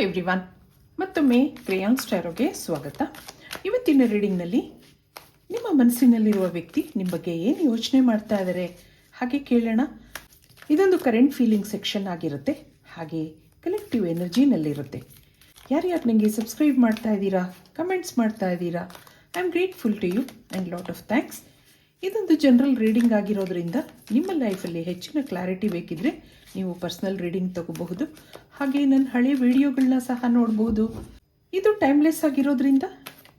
Everyone, ಮತ್ತೊಮ್ಮೆ crayons ಟ್ಯಾರೋಗೆ ಸ್ವಾಗತ. ಇವತ್ತಿನ ರೀಡಿಂಗ್ನಲ್ಲಿ ನಿಮ್ಮ ಮನಸ್ಸಿನಲ್ಲಿರುವ ವ್ಯಕ್ತಿ ನಿಮ್ಮ ಬಗ್ಗೆ ಏನು ಯೋಚನೆ ಮಾಡ್ತಾ ಇದ್ದಾರೆ ಹಾಗೆ ಕೇಳೋಣ. ಇದೊಂದು ಕರೆಂಟ್ ಫೀಲಿಂಗ್ ಸೆಕ್ಷನ್ ಆಗಿರುತ್ತೆ, ಹಾಗೆ ಕಲೆಕ್ಟಿವ್ ಎನರ್ಜಿನಲ್ಲಿರುತ್ತೆ. ಯಾರ್ಯಾರು ನನಗೆ ಸಬ್ಸ್ಕ್ರೈಬ್ ಮಾಡ್ತಾ ಇದ್ದೀರಾ, ಕಮೆಂಟ್ಸ್ ಮಾಡ್ತಾ ಇದ್ದೀರಾ, I am grateful to you and lot of thanks. ಇದೊಂದು ಜನರಲ್ ರೀಡಿಂಗ್ ಆಗಿರೋದ್ರಿಂದ ನಿಮ್ಮ ಲೈಫಲ್ಲಿ ಹೆಚ್ಚಿನ ಕ್ಲಾರಿಟಿ ಬೇಕಿದ್ರೆ ನೀವು ಪರ್ಸ್ನಲ್ ರೀಡಿಂಗ್ ತಗೋಬಹುದು. ಹಾಗೆ ನನ್ನ ಹಳೆ ವಿಡಿಯೋಗಳನ್ನ ಸಹ ನೋಡ್ಬೋದು. ಇದು ಟೈಮ್ಲೆಸ್ ಆಗಿರೋದ್ರಿಂದ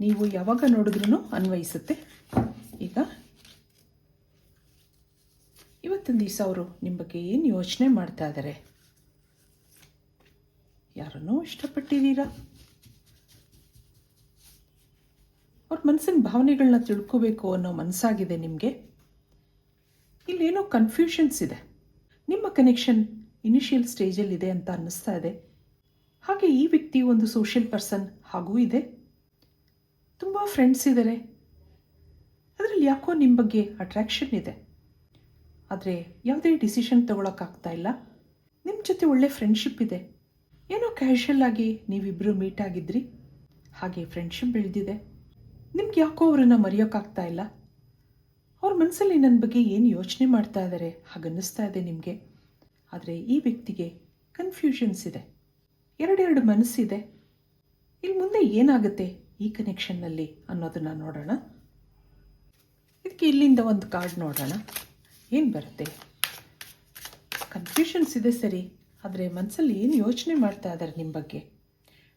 ನೀವು ಯಾವಾಗ ನೋಡಿದ್ರೂ ಅನ್ವಯಿಸುತ್ತೆ. ಈಗ ಇವತ್ತಿನ ದಿವಸ ಅವರು ನಿಮ್ಮ ಬಗ್ಗೆ ಏನು ಯೋಚನೆ ಮಾಡ್ತಾ ಇದ್ದಾರೆ? ಯಾರನ್ನೋ ಇಷ್ಟಪಟ್ಟಿದ್ದೀರಾ? ಅವ್ರ ಮನಸ್ಸಿನ ಭಾವನೆಗಳನ್ನ ತಿಳ್ಕೋಬೇಕು ಅನ್ನೋ ಮನಸ್ಸಾಗಿದೆ ನಿಮಗೆ. ಇಲ್ಲೇನೋ ಕನ್ಫ್ಯೂಷನ್ಸ್ ಇದೆ. ನಿಮ್ಮ ಕನೆಕ್ಷನ್ ಇನಿಷಿಯಲ್ ಸ್ಟೇಜಲ್ಲಿದೆ ಅಂತ ಅನ್ನಿಸ್ತಾ ಇದೆ. ಹಾಗೆ ಈ ವ್ಯಕ್ತಿ ಒಂದು ಸೋಷಿಯಲ್ ಪರ್ಸನ್ ಹಾಗೂ ಇದೆ. ತುಂಬ ಫ್ರೆಂಡ್ಸ್ ಇದ್ದಾರೆ. ಅದರಲ್ಲಿ ಯಾಕೋ ನಿಮ್ಮ ಬಗ್ಗೆ ಅಟ್ರ್ಯಾಕ್ಷನ್ ಇದೆ. ಆದರೆ ಯಾವುದೇ ಡಿಸಿಷನ್ ತೊಗೊಳಕ್ಕಾಗ್ತಾ ಇಲ್ಲ. ನಿಮ್ಮ ಜೊತೆ ಒಳ್ಳೆ ಫ್ರೆಂಡ್ಶಿಪ್ ಇದೆ. ಏನೋ ಕ್ಯಾಶುಯಲ್ ಆಗಿ ನೀವಿಬ್ಬರು ಮೀಟ್ ಆಗಿದ್ರಿ, ಹಾಗೆ ಫ್ರೆಂಡ್ಶಿಪ್ ಬೆಳೆದಿದೆ. ನಿಮ್ಗೆ ಯಾಕೋ ಅವರನ್ನು ಮರೆಯೋಕ್ಕಾಗ್ತಾ ಇಲ್ಲ. ಅವ್ರ ಮನಸ್ಸಲ್ಲಿ ನನ್ನ ಬಗ್ಗೆ ಏನು ಯೋಚನೆ ಮಾಡ್ತಾ ಇದ್ದಾರೆ ಹಾಗನ್ನಿಸ್ತಾ ಇದೆ ನಿಮಗೆ. ಆದರೆ ಈ ವ್ಯಕ್ತಿಗೆ ಕನ್ಫ್ಯೂಷನ್ಸ್ ಇದೆ, ಎರಡೆರಡು ಮನಸ್ಸಿದೆ. ಇಲ್ಲಿ ಮುಂದೆ ಏನಾಗುತ್ತೆ ಈ ಕನೆಕ್ಷನ್ನಲ್ಲಿ ಅನ್ನೋದನ್ನು ನೋಡೋಣ. ಇದಕ್ಕೆ ಇಲ್ಲಿಂದ ಒಂದು ಕಾರ್ಡ್ ನೋಡೋಣ, ಏನು ಬರುತ್ತೆ. ಕನ್ಫ್ಯೂಷನ್ಸ್ ಇದೆ ಸರಿ, ಆದರೆ ಮನಸ್ಸಲ್ಲಿ ಏನು ಯೋಚನೆ ಮಾಡ್ತಾ ಇದ್ದಾರೆ ನಿಮ್ಮ ಬಗ್ಗೆ.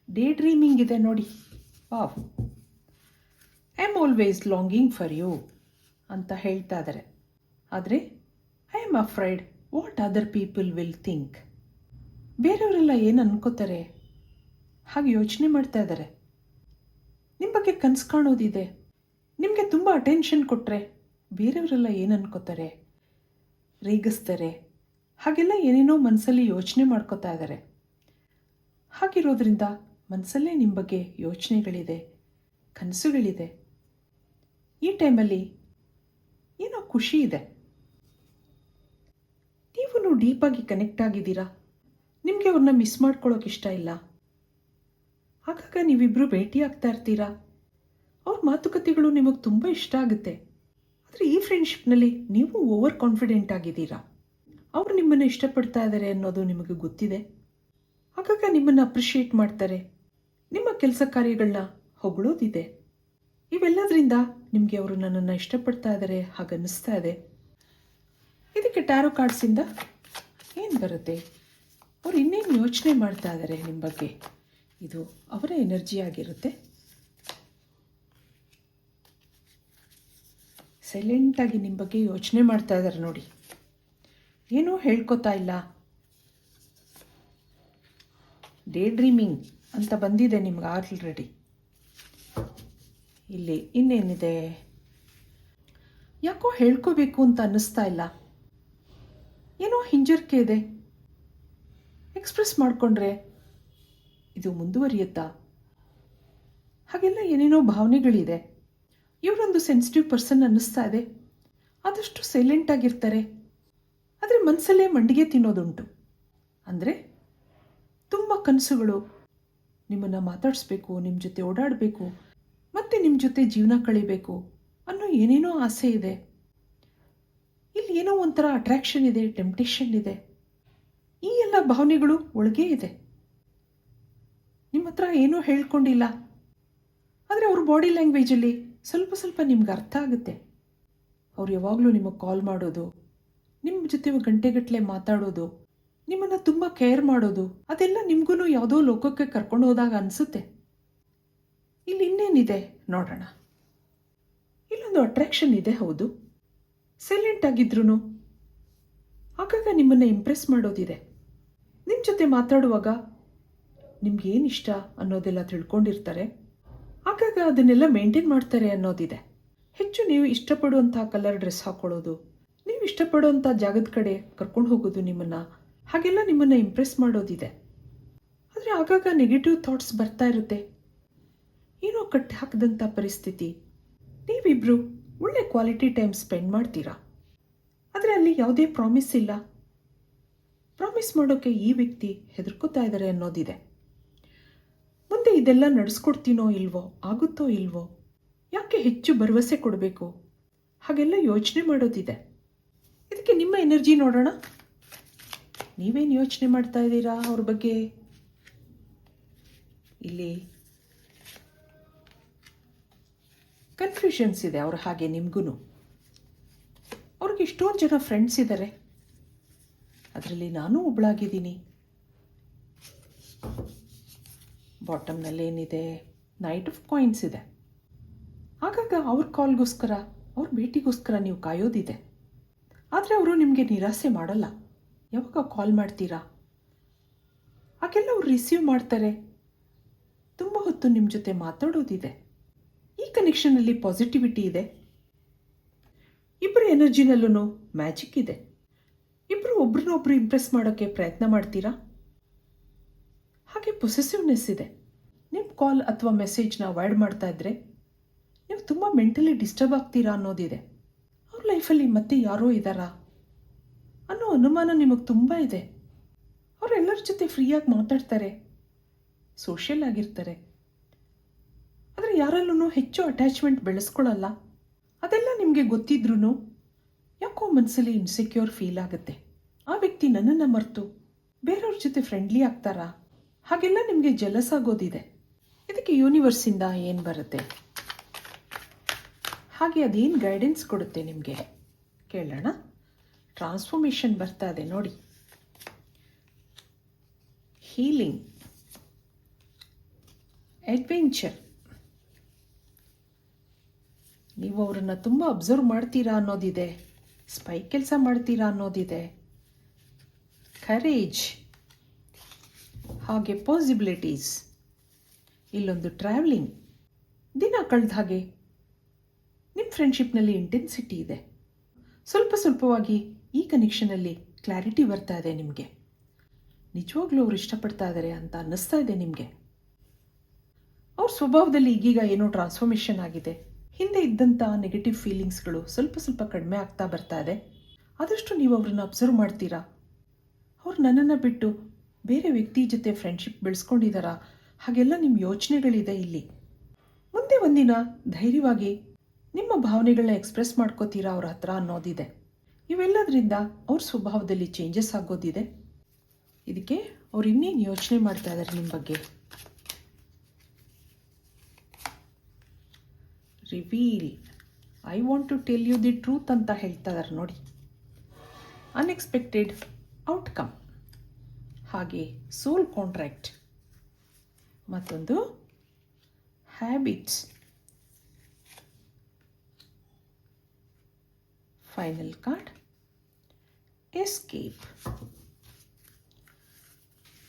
ಡೇ ಡ್ರೀಮಿಂಗ್ ಇದೆ ನೋಡಿ. Wow, I am always longing for you ಅಂತ ಹೇಳ್ತಾ ಇದ್ದಾರೆ. ಆದರೆ I am afraid what other people will think. ಬೇರೆಯವರೆಲ್ಲ ಏನು ಅನ್ಕೋತಾರೆ ಹಾಗೆ ಯೋಚನೆ ಮಾಡ್ತಾ ಇದ್ದಾರೆ. ನಿಮ್ಮ ಬಗ್ಗೆ ಕನಸು ಕಾಣೋದಿದೆ. ನಿಮಗೆ ತುಂಬ ಅಟೆನ್ಷನ್ ಕೊಟ್ಟರೆ ಬೇರೆಯವರೆಲ್ಲ ಏನು ಅನ್ಕೋತಾರೆ, ರೇಗಿಸ್ತಾರೆ, ಹಾಗೆಲ್ಲ ಏನೇನೋ ಮನಸ್ಸಲ್ಲಿ ಯೋಚನೆ ಮಾಡ್ಕೋತಾ ಇದ್ದಾರೆ. ಹಾಗಿರೋದ್ರಿಂದ ಮನಸ್ಸಲ್ಲೇ ನಿಮ್ಮ ಬಗ್ಗೆ ಯೋಚನೆಗಳಿದೆ, ಕನಸುಗಳಿದೆ. ಈ ಟೈಮಲ್ಲಿ ಏನೋ ಖುಷಿ ಇದೆ. ನೀವು ಡೀಪಾಗಿ ಕನೆಕ್ಟ್ ಆಗಿದ್ದೀರಾ. ನಿಮಗೆ ಅವ್ರನ್ನ ಮಿಸ್ ಮಾಡ್ಕೊಳ್ಳೋಕೆ ಇಷ್ಟ ಇಲ್ಲ. ಆಗಾಗ ನೀವಿಬ್ಬರು ಭೇಟಿ ಆಗ್ತಾ ಇರ್ತೀರಾ. ಅವ್ರ ಮಾತುಕತೆಗಳು ನಿಮಗೆ ತುಂಬ ಇಷ್ಟ ಆಗುತ್ತೆ. ಆದರೆ ಈ ಫ್ರೆಂಡ್ಶಿಪ್ನಲ್ಲಿ ನೀವು ಓವರ್ ಕಾನ್ಫಿಡೆಂಟ್ ಆಗಿದ್ದೀರಾ. ಅವರು ನಿಮ್ಮನ್ನು ಇಷ್ಟಪಡ್ತಾ ಇದ್ದಾರೆ ಅನ್ನೋದು ನಿಮಗೆ ಗೊತ್ತಿದೆ. ಆಗಾಗ ನಿಮ್ಮನ್ನು ಅಪ್ರಿಷಿಯೇಟ್ ಮಾಡ್ತಾರೆ. ನಿಮ್ಮ ಕೆಲಸ ಕಾರ್ಯಗಳನ್ನ ಹೊಗಳೋದಿದೆ. ಇವೆಲ್ಲದರಿಂದ ನಿಮಗೆ ಅವರು ನನ್ನನ್ನು ಇಷ್ಟಪಡ್ತಾ ಇದ್ದಾರೆ ಹಾಗನ್ನಿಸ್ತಾ ಇದೆ. ಇದಕ್ಕೆ ಟ್ಯಾರೋ ಕಾರ್ಡ್ಸಿಂದ ಏನು ಬರುತ್ತೆ, ಅವ್ರು ಇನ್ನೇನು ಯೋಚನೆ ಮಾಡ್ತಾ ಇದ್ದಾರೆ ನಿಮ್ಮ ಬಗ್ಗೆ, ಇದು ಅವರ ಎನರ್ಜಿ ಆಗಿರುತ್ತೆ. ಸೈಲೆಂಟಾಗಿ ನಿಮ್ಮ ಬಗ್ಗೆ ಯೋಚನೆ ಮಾಡ್ತಾ ಇದ್ದಾರೆ ನೋಡಿ. ಏನೂ ಹೇಳ್ಕೊತಾ ಇಲ್ಲ. ಡೇ ಡ್ರೀಮಿಂಗ್ ಅಂತ ಬಂದಿದೆ ನಿಮ್ಗೆ ಆಲ್ರೆಡಿ. ಇಲ್ಲಿ ಇನ್ನೇನಿದೆ, ಯಾಕೋ ಹೇಳ್ಕೋಬೇಕು ಅಂತ ಅನ್ನಿಸ್ತಾ ಇಲ್ಲ. ಏನೋ ಹಿಂಜರಿಕೆ ಇದೆ. ಎಕ್ಸ್ಪ್ರೆಸ್ ಮಾಡಿಕೊಂಡ್ರೆ ಇದು ಮುಂದುವರಿಯುತ್ತಾ, ಹಾಗೆಲ್ಲ ಏನೇನೋ ಭಾವನೆಗಳಿದೆ. ಇವರೊಂದು ಸೆನ್ಸಿಟಿವ್ ಪರ್ಸನ್ ಅನ್ನಿಸ್ತಾ ಇದೆ. ಆದಷ್ಟು ಸೈಲೆಂಟ್ ಆಗಿರ್ತಾರೆ. ಆದರೆ ಮನಸ್ಸಲ್ಲೇ ಮಂಡಿಗೆ ತಿನ್ನೋದುಂಟು. ಅಂದರೆ ತುಂಬ ಕನಸುಗಳು, ನಿಮ್ಮನ್ನು ಮಾತಾಡಿಸ್ಬೇಕು, ನಿಮ್ಮ ಜೊತೆ ಓಡಾಡಬೇಕು, ಮತ್ತೆ ನಿಮ್ಮ ಜೊತೆ ಜೀವನ ಕಳಿಬೇಕು ಅನ್ನೋ ಏನೇನೋ ಆಸೆ ಇದೆ. ಇಲ್ಲಿ ಏನೋ ಒಂಥರ ಅಟ್ರ್ಯಾಕ್ಷನ್ ಇದೆ, ಟೆಂಪ್ಟೇಷನ್ ಇದೆ. ಈ ಎಲ್ಲ ಭಾವನೆಗಳು ಒಳಗೇ ಇದೆ. ನಿಮ್ಮ ಹತ್ರ ಏನೂ ಹೇಳ್ಕೊಂಡಿಲ್ಲ. ಆದರೆ ಅವ್ರ ಬಾಡಿ ಲ್ಯಾಂಗ್ವೇಜಲ್ಲಿ ಸ್ವಲ್ಪ ಸ್ವಲ್ಪ ನಿಮ್ಗೆ ಅರ್ಥ ಆಗುತ್ತೆ. ಅವ್ರು ಯಾವಾಗಲೂ ನಿಮಗೆ ಕಾಲ್ ಮಾಡೋದು, ನಿಮ್ಮ ಜೊತೆ ಗಂಟೆಗಟ್ಟಲೆ ಮಾತಾಡೋದು, ನಿಮ್ಮನ್ನು ತುಂಬ ಕೇರ್ ಮಾಡೋದು, ಅದೆಲ್ಲ ನಿಮಗೂ ಯಾವುದೋ ಲೋಕಕ್ಕೆ ಕರ್ಕೊಂಡು ಹೋದಾಗ ಅನಿಸುತ್ತೆ. ಇಲ್ಲಿ ಇನ್ನೇನಿದೆ ನೋಡೋಣ. ಇಲ್ಲೊಂದು ಅಟ್ರ್ಯಾಕ್ಷನ್ ಇದೆ, ಹೌದು. ಸೈಲೆಂಟ್ ಆಗಿದ್ರೂ ಆಗಾಗ ನಿಮ್ಮನ್ನು ಇಂಪ್ರೆಸ್ ಮಾಡೋದಿದೆ. ನಿಮ್ಮ ಜೊತೆ ಮಾತಾಡುವಾಗ ನಿಮ್ಗೇನು ಇಷ್ಟ ಅನ್ನೋದೆಲ್ಲ ತಿಳ್ಕೊಂಡಿರ್ತಾರೆ. ಆಗಾಗ ಅದನ್ನೆಲ್ಲ ಮೇಂಟೈನ್ ಮಾಡ್ತಾರೆ ಅನ್ನೋದಿದೆ. ಹೆಚ್ಚು ನೀವು ಇಷ್ಟಪಡುವಂಥ ಕಲರ್ ಡ್ರೆಸ್ ಹಾಕ್ಕೊಳ್ಳೋದು, ನೀವು ಇಷ್ಟಪಡುವಂಥ ಜಾಗದ ಕಡೆ ಕರ್ಕೊಂಡು ಹೋಗೋದು ನಿಮ್ಮನ್ನು, ಹಾಗೆಲ್ಲ ನಿಮ್ಮನ್ನು ಇಂಪ್ರೆಸ್ ಮಾಡೋದಿದೆ. ಆದರೆ ಆಗಾಗ ನೆಗೆಟಿವ್ ಥಾಟ್ಸ್ ಬರ್ತಾ ಇರುತ್ತೆ. ಏನೋ ಕಟ್ಟಿ ಹಾಕಿದಂಥ ಪರಿಸ್ಥಿತಿ. ನೀವಿಬ್ಬರು ಒಳ್ಳೆ ಕ್ವಾಲಿಟಿ ಟೈಮ್ ಸ್ಪೆಂಡ್ ಮಾಡ್ತೀರಾ. ಆದರೆ ಅಲ್ಲಿ ಯಾವುದೇ ಪ್ರಾಮಿಸ್ ಇಲ್ಲ. ಪ್ರಾಮಿಸ್ ಮಾಡೋಕ್ಕೆ ಈ ವ್ಯಕ್ತಿ ಹೆದರ್ಕೋತಾ ಇದ್ದಾರೆ ಅನ್ನೋದಿದೆ. ಇದೆಲ್ಲ ನಡೆಸ್ಕೊಡ್ತೀನೋ ಇಲ್ವೋ, ಆಗುತ್ತೋ ಇಲ್ವೋ, ಯಾಕೆ ಹೆಚ್ಚು ಭರವಸೆ ಕೊಡಬೇಕು, ಹಾಗೆಲ್ಲ ಯೋಚನೆ ಮಾಡೋದಿದೆ. ಇದಕ್ಕೆ ನಿಮ್ಮ ಎನರ್ಜಿ ನೋಡೋಣ. ನೀವೇನು ಯೋಚನೆ ಮಾಡ್ತಾ ಇದ್ದೀರಾ ಅವ್ರ ಬಗ್ಗೆ? ಇಲ್ಲಿ ಕನ್ಫ್ಯೂಷನ್ಸ್ ಇದೆ ಅವ್ರ ಹಾಗೆ ನಿಮಗೂ. ಅವ್ರಿಗೆ ಇಷ್ಟೊಂದು ಜನ ಫ್ರೆಂಡ್ಸ್ ಇದ್ದಾರೆ, ಅದರಲ್ಲಿ ನಾನೂ ಒಬ್ಬಳಾಗಿದ್ದೀನಿ. ಬಾಟಮ್ನಲ್ಲಿ ಏನಿದೆ, ನೈಟ್ ಆಫ್ ಕಾಯಿನ್ಸ್ ಇದೆ. ಆಗಾಗ ಅವ್ರ ಕಾಲ್ಗೋಸ್ಕರ, ಅವ್ರ ಭೇಟಿಗೋಸ್ಕರ ನೀವು ಕಾಯೋದಿದೆ. ಆದರೆ ಅವರು ನಿಮಗೆ ನಿರಾಸೆ ಮಾಡಲ್ಲ. ಯಾವಾಗ ಕಾಲ್ ಮಾಡ್ತೀರಾ ಆಗೆಲ್ಲ ಅವ್ರು ರಿಸೀವ್ ಮಾಡ್ತಾರೆ. ತುಂಬ ಹೊತ್ತು ನಿಮ್ಮ ಜೊತೆ ಮಾತಾಡೋದಿದೆ. ಈ ಕನೆಕ್ಷನಲ್ಲಿ ಪಾಸಿಟಿವಿಟಿ ಇದೆ. ಇಬ್ಬರ ಎನರ್ಜಿನಲ್ಲೂ ಮ್ಯಾಜಿಕ್ ಇದೆ. ಇಬ್ಬರು ಒಬ್ರನ್ನೊಬ್ರು ಇಂಪ್ರೆಸ್ ಮಾಡೋಕ್ಕೆ ಪ್ರಯತ್ನ ಮಾಡ್ತೀರಾ. ಹಾಗೆ ಪೊಸೆಸಿವ್ನೆಸ್ ಇದೆ. ನಿಮ್ಮ ಕಾಲ್ ಅಥವಾ ಮೆಸೇಜ್ನ ಅವಾಯ್ಡ್ ಮಾಡ್ತಾ ಇದ್ರೆ ನೀವು ತುಂಬ ಮೆಂಟಲಿ ಡಿಸ್ಟರ್ಬ್ ಆಗ್ತೀರಾ ಅನ್ನೋದಿದೆ. ಅವ್ರ ಲೈಫಲ್ಲಿ ಮತ್ತೆ ಯಾರೋ ಇದ್ದಾರಾ ಅನ್ನೋ ಅನುಮಾನ ನಿಮಗೆ ತುಂಬ ಇದೆ. ಅವರೆಲ್ಲರ ಜೊತೆ ಫ್ರೀಯಾಗಿ ಮಾತಾಡ್ತಾರೆ, ಸೋಷಿಯಲ್ ಆಗಿರ್ತಾರೆ, ಆದರೆ ಯಾರಲ್ಲೂ ಹೆಚ್ಚು ಅಟ್ಯಾಚ್ಮೆಂಟ್ ಬೆಳೆಸ್ಕೊಳ್ಳಲ್ಲ. ಅದೆಲ್ಲ ನಿಮಗೆ ಗೊತ್ತಿದ್ರೂ ಯಾಕೋ ಮನಸ್ಸಲ್ಲಿ ಇನ್ಸೆಕ್ಯೂರ್ ಫೀಲ್ ಆಗುತ್ತೆ. ಆ ವ್ಯಕ್ತಿ ನನ್ನನ್ನು ಮರೆತು ಬೇರೆಯವ್ರ ಜೊತೆ ಫ್ರೆಂಡ್ಲಿ ಆಗ್ತಾರಾ, ಹಾಗೆಲ್ಲ ನಿಮಗೆ ಜಲಸ್ ಆಗೋದಿದೆ. ಇದಕ್ಕೆ ಯೂನಿವರ್ಸಿಂದ ಏನು ಬರುತ್ತೆ, ಹಾಗೆ ಅದೇನು ಗೈಡೆನ್ಸ್ ಕೊಡುತ್ತೆ ನಿಮಗೆ ಕೇಳೋಣ. ಟ್ರಾನ್ಸ್ಫಾರ್ಮೇಷನ್ ಬರ್ತಾ ಇದೆ ನೋಡಿ. Healing, adventure. ನೀವು ಅವರನ್ನು ತುಂಬ ಅಬ್ಸರ್ವ್ ಮಾಡ್ತೀರಾ ಅನ್ನೋದಿದೆ. ಸ್ಪೈ ಕೆಲಸ ಮಾಡ್ತೀರಾ ಅನ್ನೋದಿದೆ. ಕರೇಜ್, ಹಾಗೆ ಪಾಸಿಬಿಲಿಟೀಸ್. ಇಲ್ಲೊಂದು ಟ್ರಾವೆಲಿಂಗ್. ದಿನ ಕಳೆದ ಹಾಗೆ ನಿಮ್ಮ ಫ್ರೆಂಡ್ಶಿಪ್ನಲ್ಲಿ ಇಂಟೆನ್ಸಿಟಿ ಇದೆ. ಸ್ವಲ್ಪ ಸ್ವಲ್ಪವಾಗಿ ಈ ಕನೆಕ್ಷನಲ್ಲಿ ಕ್ಲಾರಿಟಿ ಬರ್ತಾ ಇದೆ ನಿಮಗೆ. ನಿಜವಾಗ್ಲೂ ಅವ್ರು ಇಷ್ಟಪಡ್ತಾ ಇದ್ದಾರೆ ಅಂತ ಅನ್ನಿಸ್ತಾ ಇದೆ ನಿಮಗೆ. ಅವ್ರ ಸ್ವಭಾವದಲ್ಲಿ ಈಗೀಗ ಏನೋ ಟ್ರಾನ್ಸ್ಫಾರ್ಮೇಷನ್ ಆಗಿದೆ. ಹಿಂದೆ ಇದ್ದಂಥ ನೆಗೆಟಿವ್ ಫೀಲಿಂಗ್ಸ್ಗಳು ಸ್ವಲ್ಪ ಸ್ವಲ್ಪ ಕಡಿಮೆ ಆಗ್ತಾ ಬರ್ತಾ ಇದೆ. ಆದಷ್ಟು ನೀವು ಅವ್ರನ್ನ ಅಬ್ಸರ್ವ್ ಮಾಡ್ತೀರಾ. ಅವ್ರು ನನ್ನನ್ನು ಬಿಟ್ಟು ಬೇರೆ ವ್ಯಕ್ತಿ ಜೊತೆ ಫ್ರೆಂಡ್ಶಿಪ್ ಬೆಳೆಸ್ಕೊಂಡಿದ್ದಾರಾ, ಹಾಗೆಲ್ಲ ನಿಮ್ಮ ಯೋಚನೆಗಳಿದೆ ಇಲ್ಲಿ. ಮುಂದೆ ಒಂದಿನ ಧೈರ್ಯವಾಗಿ ನಿಮ್ಮ ಭಾವನೆಗಳನ್ನ ಎಕ್ಸ್ಪ್ರೆಸ್ ಮಾಡ್ಕೋತೀರಾ ಅವ್ರ ಹತ್ರ ಅನ್ನೋದಿದೆ. ಇವೆಲ್ಲದರಿಂದ ಅವ್ರ ಸ್ವಭಾವದಲ್ಲಿ ಚೇಂಜಸ್ ಆಗೋದಿದೆ. ಇದಕ್ಕೆ ಅವ್ರು ಇನ್ನೇನು ಯೋಚನೆ ಮಾಡ್ತಾ ಇದ್ದಾರೆ ನಿಮ್ಮ ಬಗ್ಗೆ. Reveal, I want to tell you the truth ಅಂತ ಹೇಳ್ತಾ ಇದ್ದಾರೆ ನೋಡಿ. ಅನ್ಎಕ್ಸ್ಪೆಕ್ಟೆಡ್ ಔಟ್ಕಮ್, ಹಾಗೆ ಸೋಲ್ ಕಾಂಟ್ರಾಕ್ಟ್, ಮತ್ತೊಂದು habits, final card escape,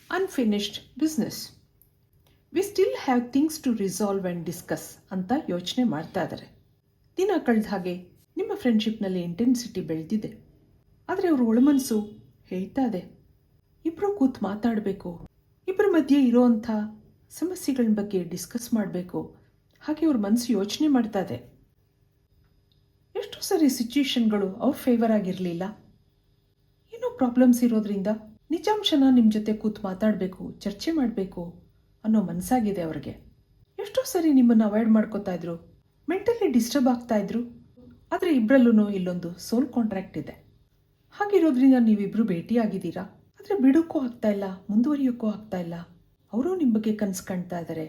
unfinished business. We still have things to resolve and discuss ಅಂತ ಯೋಚನೆ ಮಾಡ್ತಾ ಇದ್ದಾರೆ. ದಿನ ಕಳೆದ ಹಾಗೆ ನಿಮ್ಮ ಫ್ರೆಂಡ್ಶಿಪ್ನಲ್ಲಿ ಇಂಟೆನ್ಸಿಟಿ ಬೆಳೆದಿದೆ. ಆದರೆ ಅವ್ರ ಒಳಮನಸ್ಸು ಹೇಳ್ತಾ ಇದೆ, ಇಬ್ಬರು ಕೂತು ಮಾತಾಡಬೇಕು, ಇಬ್ಬರ ಮಧ್ಯೆ ಇರೋವಂಥ ಸಮಸ್ಯೆಗಳ ಬಗ್ಗೆ ಡಿಸ್ಕಸ್ ಮಾಡಬೇಕು. ಹಾಗೆ ಅವ್ರ ಮನಸ್ಸು ಯೋಚನೆ ಮಾಡ್ತಾ ಇದೆ. ಎಷ್ಟೋ ಸರಿ ಸಿಚುಯೇಷನ್ಗಳು ಅವ್ರ ಫೇವರ್ ಆಗಿರಲಿಲ್ಲ. ಏನೋ ಪ್ರಾಬ್ಲಮ್ಸ್ ಇರೋದ್ರಿಂದ ನಿಜಾಂಶನ ನಿಮ್ಮ ಜೊತೆ ಕೂತು ಮಾತಾಡಬೇಕು, ಚರ್ಚೆ ಮಾಡಬೇಕು ಅನ್ನೋ ಮನಸ್ಸಾಗಿದೆ ಅವ್ರಿಗೆ. ಎಷ್ಟೋ ಸರಿ ನಿಮ್ಮನ್ನು ಅವಾಯ್ಡ್ ಮಾಡ್ಕೋತಾ ಇದ್ರು, ಮೆಂಟಲಿ ಡಿಸ್ಟರ್ಬ್ ಆಗ್ತಾ ಇದ್ರು. ಆದರೆ ಇಬ್ಬರಲ್ಲೂ ಇಲ್ಲೊಂದು ಸೋಲ್ ಕಾಂಟ್ರಾಕ್ಟ್ ಇದೆ. ಹಾಗಿರೋದ್ರಿಂದ ನೀವಿಬ್ಬರು ಭೇಟಿಯಾಗಿದ್ದೀರಾ. ಆದರೆ ಬಿಡೋಕ್ಕೂ ಆಗ್ತಾ ಇಲ್ಲ, ಮುಂದುವರಿಯೋಕ್ಕೂ ಆಗ್ತಾ ಇಲ್ಲ. ಅವರು ನಿಮ್ಮ ಬಗ್ಗೆ ಕನಸು ಕಾಣ್ತಾ ಇದ್ದಾರೆ.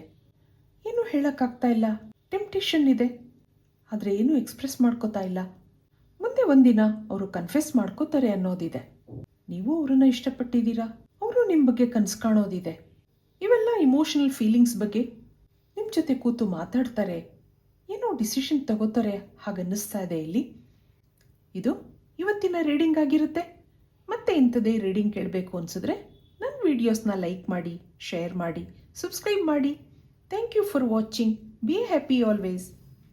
ಏನೂ ಹೇಳೋಕ್ಕಾಗ್ತಾ ಇಲ್ಲ. ಟೆಂಪ್ಟೇಷನ್ ಇದೆ, ಆದರೆ ಏನೂ ಎಕ್ಸ್ಪ್ರೆಸ್ ಮಾಡ್ಕೋತಾ ಇಲ್ಲ. ಮುಂದೆ ಒಂದಿನ ಅವರು ಕನ್ಫೆಸ್ ಮಾಡ್ಕೋತಾರೆ ಅನ್ನೋದಿದೆ. ನೀವು ಅವರನ್ನು ಇಷ್ಟಪಟ್ಟಿದ್ದೀರಾ, ಅವರು ನಿಮ್ಮ ಬಗ್ಗೆ ಕನಸು ಕಾಣೋದಿದೆ. ಇವೆಲ್ಲ ಇಮೋಷನಲ್ ಫೀಲಿಂಗ್ಸ್ ಬಗ್ಗೆ ನಿಮ್ಮ ಜೊತೆ ಕೂತು ಮಾತಾಡ್ತಾರೆ, ಏನೋ ಡಿಸಿಷನ್ ತಗೋತಾರೆ ಹಾಗನ್ನಿಸ್ತಾ ಇದೆ ಇಲ್ಲಿ. ಇದು ಇವತ್ತಿನ ರೀಡಿಂಗ್ ಆಗಿರುತ್ತೆ. ಮತ್ತೆ ಇಂಥದ್ದೇ ರೀಡಿಂಗ್ ಕೇಳಬೇಕು ಅನಿಸಿದ್ರೆ ನನ್ನ ವಿಡಿಯೋಸ್ನ ಲೈಕ್ ಮಾಡಿ, ಶೇರ್ ಮಾಡಿ, ಸಬ್ಸ್ಕ್ರೈಬ್ ಮಾಡಿ. Thank you for watching. Be happy always.